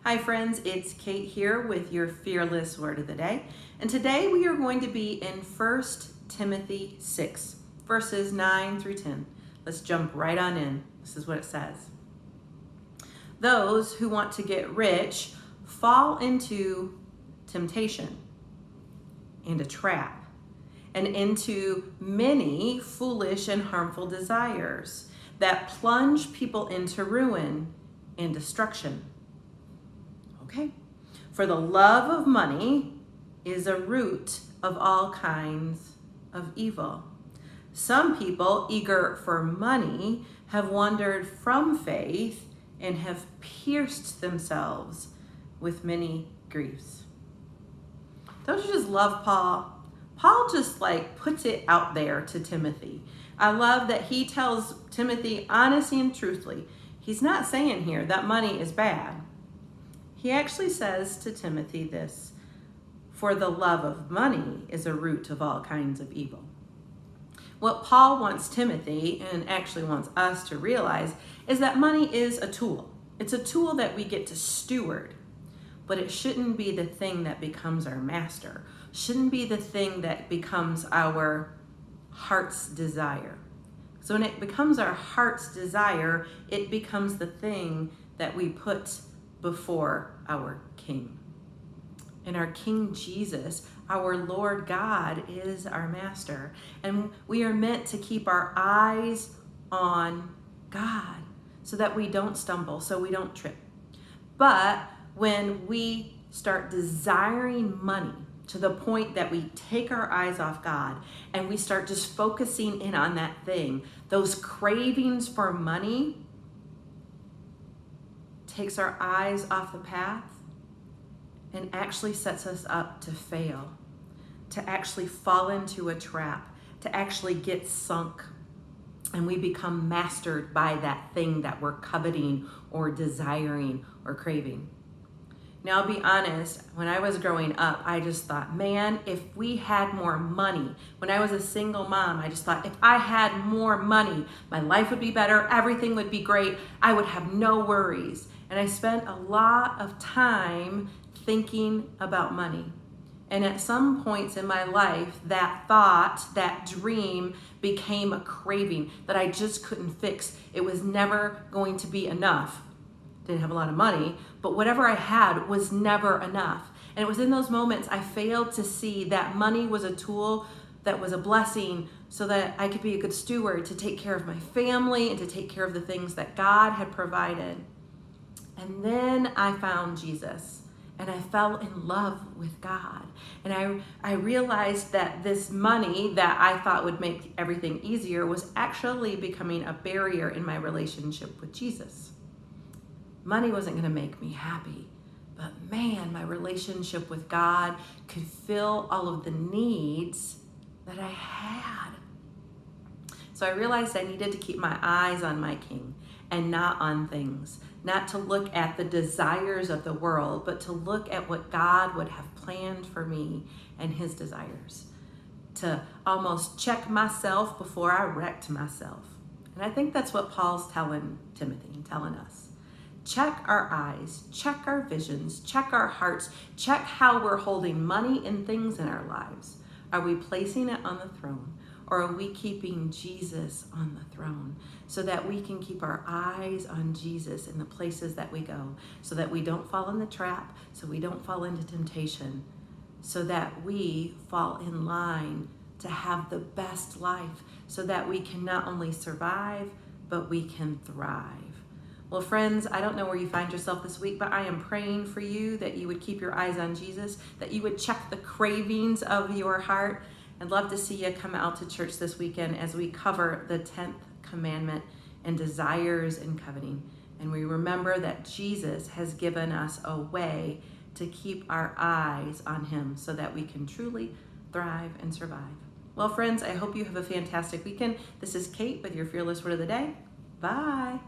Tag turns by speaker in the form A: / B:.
A: Hi friends, it's Kate here with your Fearless Word of the Day. And today we are going to be in 1 Timothy 6, verses 9 through 10. Let's jump right on in. This is what it says. Those who want to get rich fall into temptation and a trap, and into many foolish and harmful desires that plunge people into ruin and destruction. Okay? For the love of money is a root of all kinds of evil. Some people eager for money have wandered from faith and have pierced themselves with many griefs. Don't you just love Paul? Paul just puts it out there to Timothy. I love that he tells Timothy honestly and truthfully. He's not saying here that money is bad. He actually says to Timothy this: for the love of money is a root of all kinds of evil. What Paul wants Timothy, and actually wants us to realize, is that money is a tool. It's a tool that we get to steward, but it shouldn't be the thing that becomes our master. Shouldn't be the thing that becomes our heart's desire. So when it becomes our heart's desire, it becomes the thing that we put before our King. And our King Jesus, our Lord God, is our master. And we are meant to keep our eyes on God so that we don't stumble, so we don't trip. But when we start desiring money to the point that we take our eyes off God and we start just focusing in on that thing, those cravings for money takes our eyes off the path and actually sets us up to fail, to actually fall into a trap, to actually get sunk, and we become mastered by that thing that we're coveting or desiring or craving. Now, I'll be honest, when I was growing up, I just thought, man, if we had more money. When I was a single mom, I just thought, if I had more money, my life would be better, everything would be great, I would have no worries. And I spent a lot of time thinking about money. And at some points in my life, that thought, that dream became a craving that I just couldn't fix. It was never going to be enough. Didn't have a lot of money, but whatever I had was never enough. And it was in those moments I failed to see that money was a tool that was a blessing so that I could be a good steward to take care of my family and to take care of the things that God had provided. And then I found Jesus and I fell in love with God. And I realized that this money that I thought would make everything easier was actually becoming a barrier in my relationship with Jesus. Money wasn't going to make me happy, but man, my relationship with God could fill all of the needs that I had. So I realized I needed to keep my eyes on my King and not on things, not to look at the desires of the world, but to look at what God would have planned for me and his desires, to almost check myself before I wrecked myself. And I think that's what Paul's telling Timothy and telling us. Check our eyes, check our visions, check our hearts, check how we're holding money and things in our lives. Are we placing it on the throne, or are we keeping Jesus on the throne so that we can keep our eyes on Jesus in the places that we go, so that we don't fall in the trap, so we don't fall into temptation, so that we fall in line to have the best life, so that we can not only survive, but we can thrive. Well, friends, I don't know where you find yourself this week, but I am praying for you that you would keep your eyes on Jesus, that you would check the cravings of your heart. I'd love to see you come out to church this weekend as we cover the 10th commandment and desires and coveting. And we remember that Jesus has given us a way to keep our eyes on him so that we can truly thrive and survive. Well, friends, I hope you have a fantastic weekend. This is Kate with your Fearless Word of the Day. Bye.